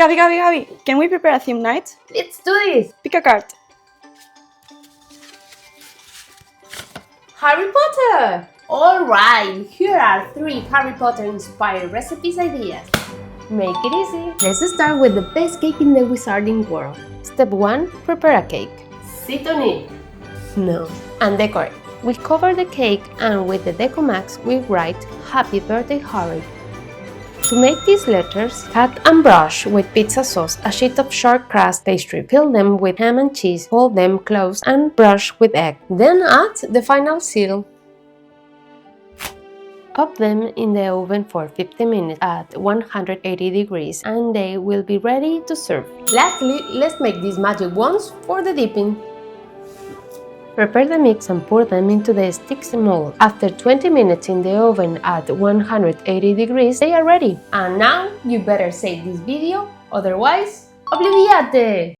Gabi, can we prepare a theme night? Let's do this! Pick a card. Harry Potter! Alright, here are 3 Harry Potter inspired recipes ideas. Make it easy! Let's start with the best cake in the wizarding world. Step 1. Prepare a cake. Sit on it. No. And decorate. We cover the cake and with the Decomax we write Happy Birthday Harry. To make these letters, cut and brush with pizza sauce a sheet of shortcrust pastry. Fill them with ham and cheese, fold them close and brush with egg. Then add the final seal. Pop them in the oven for 50 minutes at 180 degrees and they will be ready to serve. Lastly, let's make these magic wands for the dipping. Prepare the mix and pour them into the sticks mold. After 20 minutes in the oven at 180 degrees, they are ready. And now you better save this video, otherwise, olvídate!